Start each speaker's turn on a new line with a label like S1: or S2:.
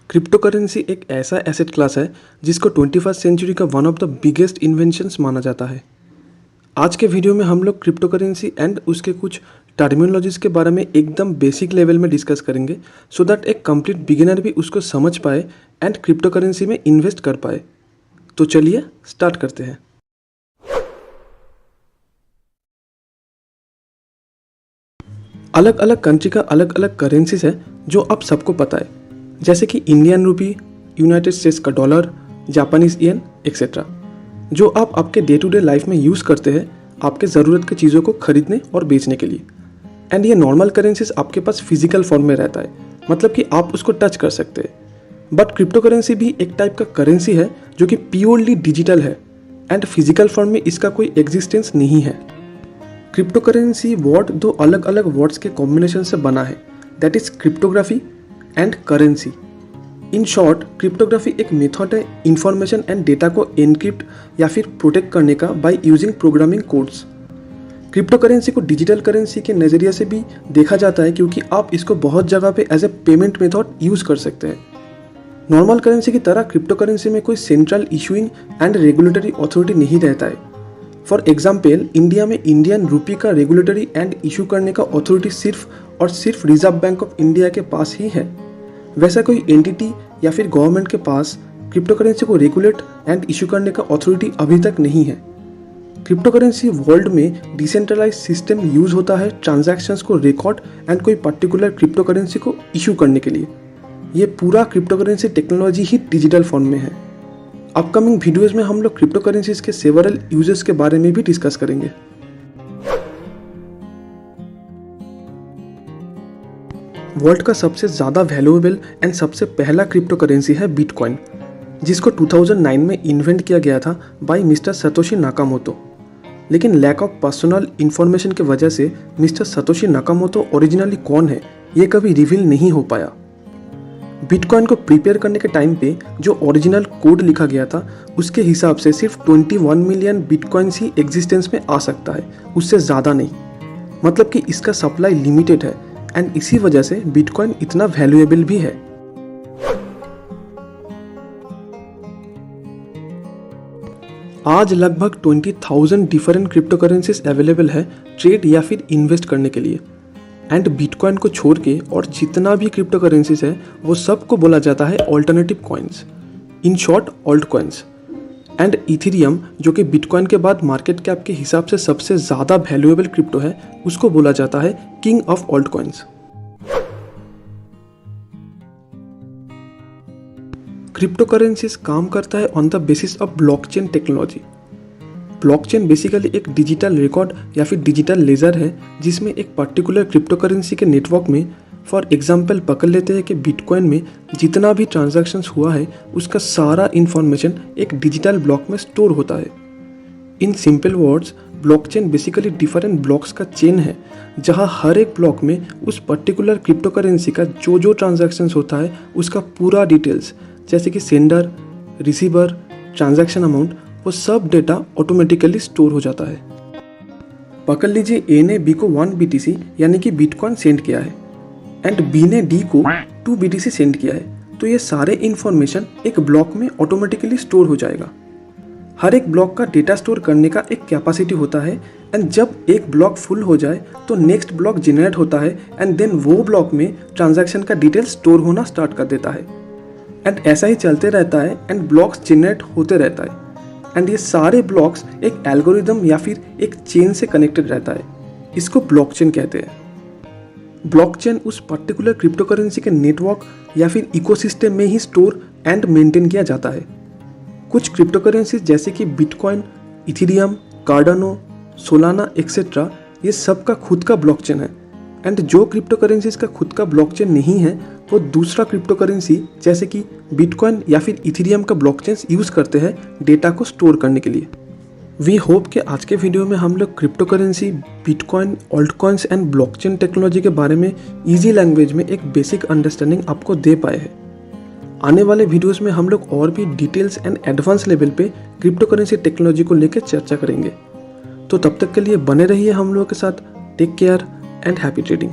S1: Crypto currency एक ऐसा asset class है जिसको 21st सेंचुरी का one of the biggest inventions माना जाता है। आज के वीडियो में हम लोग क्रिप्टो करेंसी एंड उसके कुछ टर्मिनोलॉजीज के बारे में एकदम बेसिक लेवल में डिस्कस करेंगे सो दैट एक कंप्लीट बिगिनर भी उसको समझ पाए एंड क्रिप्टो करेंसी में इन्वेस्ट कर पाए। तो चलिए स्टार्ट करते हैं। अलग अलग कंट्री का अलग अलग करेंसीज है जो आप सबको पता है, जैसे कि इंडियन रूपी, यूनाइटेड स्टेट्स का डॉलर, जापानीज येन एक्सेट्रा, जो आप आपके डे टू डे लाइफ में यूज़ करते हैं आपके ज़रूरत की चीज़ों को खरीदने और बेचने के लिए। एंड ये नॉर्मल करेंसीज आपके पास फिजिकल फॉर्म में रहता है, मतलब कि आप उसको टच कर सकते हैं। बट क्रिप्टो करेंसी भी एक टाइप का करेंसी है जो कि प्योरली डिजिटल है एंड फिजिकल फॉर्म में इसका कोई एग्जिस्टेंस नहीं है। क्रिप्टो करेंसी वर्ड दो अलग अलग वर्ड्स के कॉम्बिनेशन से बना है, that is cryptography and currency. In short, cryptography एक मेथड है इंफॉर्मेशन एंड डेटा को एनक्रिप्ट या फिर प्रोटेक्ट करने का by using programming codes. Crypto currency को डिजिटल करेंसी के नज़रिए से भी देखा जाता है क्योंकि आप इसको बहुत जगह पे as a payment method use कर सकते हैं। नॉर्मल करेंसी की तरह क्रिप्टो करेंसी में कोई central issuing and regulatory authority नहीं रहता है। फॉर एग्जाम्पल, इंडिया में इंडियन रूपी का रेगुलेटरी एंड इशू करने का अथॉरिटी सिर्फ और सिर्फ रिजर्व बैंक ऑफ इंडिया के पास ही है। वैसा कोई एंटिटी या फिर गवर्नमेंट के पास क्रिप्टो करेंसी को रेगुलेट एंड इशू करने का अथॉरिटी अभी तक नहीं है। क्रिप्टो करेंसी वर्ल्ड में डिसेंट्रलाइज सिस्टम यूज होता है ट्रांजैक्शंस को रिकॉर्ड एंड कोई पर्टिकुलर क्रिप्टो करेंसी को इशू करने के लिए। ये पूरा क्रिप्टो करेंसी टेक्नोलॉजी ही डिजिटल फॉर्म में है। अपकमिंग वीडियोस में हम लोग क्रिप्टो करेंसीज के सेवरल यूजेस के बारे में भी डिस्कस करेंगे। वर्ल्ड का सबसे ज़्यादा वैल्यूएबल एंड सबसे पहला क्रिप्टो करेंसी है बिटकॉइन, जिसको 2009 में इन्वेंट किया गया था बाय मिस्टर सतोशी नाकामोटो। लेकिन लैक ऑफ पर्सनल इंफॉर्मेशन की वजह से मिस्टर सतोशी नाकामोटो ओरिजिनली कौन है ये कभी रिवील नहीं हो पाया। बिटकॉइन को प्रिपेयर करने के टाइम पे जो ओरिजिनल कोड लिखा गया था उसके हिसाब से सिर्फ 21 मिलियन बिटकॉइंस ही एग्जिस्टेंस में आ सकता है, उससे ज़्यादा नहीं। मतलब कि इसका सप्लाई लिमिटेड है एंड इसी वजह से बिटकॉइन इतना वैल्यूएबल भी है। आज लगभग 20,000 डिफरेंट क्रिप्टो करेंसीज अवेलेबल है ट्रेड या फिर इन्वेस्ट करने के लिए। एंड बिटकॉइन को छोड़ के और जितना भी क्रिप्टो करेंसीज है वो सबको बोला जाता है alternative coins, in short alt coins. And Ethereum, जो कि बिटकॉइन के बाद मार्केट कैप के हिसाब से सबसे ज़्यादा वैल्यूएबल क्रिप्टो है, उसको बोला जाता है king of alt coins. Crypto currencies काम करता है on the basis of blockchain technology. Blockchain basically एक डिजिटल रिकॉर्ड या फिर डिजिटल लेजर है जिसमें एक पर्टिकुलर क्रिप्टो करेंसी के नेटवर्क में, फॉर एग्जांपल पकड़ लेते हैं कि बिटकॉइन में जितना भी ट्रांजैक्शंस हुआ है उसका सारा इन्फॉर्मेशन एक डिजिटल ब्लॉक में स्टोर होता है। In simple words, blockchain basically different blocks का चेन है जहां हर एक ब्लॉक में उस पर्टिकुलर क्रिप्टो करेंसी का जो ट्रांजैक्शंस होता है उसका पूरा डिटेल्स, जैसे कि सेंडर, रिसीवर, ट्रांजैक्शन अमाउंट, वो सब डेटा ऑटोमेटिकली स्टोर हो जाता है। पकड़ लीजिए, ए ने बी को 1 BTC यानी कि बिटकॉइन सेंड किया है एंड बी ने डी को 2 BTC सेंड किया है, तो ये सारे इन्फॉर्मेशन एक ब्लॉक में ऑटोमेटिकली स्टोर हो जाएगा। हर एक ब्लॉक का डेटा स्टोर करने का एक कैपेसिटी होता है एंड जब एक ब्लॉक फुल हो जाए तो नेक्स्ट ब्लॉक जनरेट होता है एंड देन वो ब्लॉक में ट्रांजैक्शन का डिटेल स्टोर होना स्टार्ट कर देता है। एंड ऐसा ही चलते रहता है एंड ब्लॉक्स जनरेट होते रहता है एंड ये सारे ब्लॉक्स एक एल्गोरिदम या फिर एक चेन से कनेक्टेड रहता है। इसको ब्लॉकचेन कहते हैं। ब्लॉकचेन उस पर्टिकुलर क्रिप्टो करेंसी के नेटवर्क या फिर इकोसिस्टम में ही स्टोर एंड मेंटेन किया जाता है। कुछ क्रिप्टो करेंसी जैसे कि bitcoin, Ethereum, Cardano, Solana etcetera, ये सब का खुद का ब्लॉकचेन है। एंड जो क्रिप्टो करेंसीज का खुद का ब्लॉकचेन नहीं है वो दूसरा क्रिप्टो करेंसी जैसे कि बिटकॉइन या फिर इथेरियम का ब्लॉकचेन यूज़ करते हैं डेटा को स्टोर करने के लिए। वी होप कि आज के वीडियो में हम लोग crypto currency, bitcoin, alt coins and blockchain technology के बारे में ईजी लैंग्वेज में एक बेसिक अंडरस्टैंडिंग आपको दे पाए हैं। आने वाले वीडियोस में हम लोग और भी डिटेल्स एंड एडवांस लेवल पे क्रिप्टो करेंसी टेक्नोलॉजी को लेकर चर्चा करेंगे। तो तब तक के लिए बने रहिए हम लोगों के साथ। Take care and happy trading.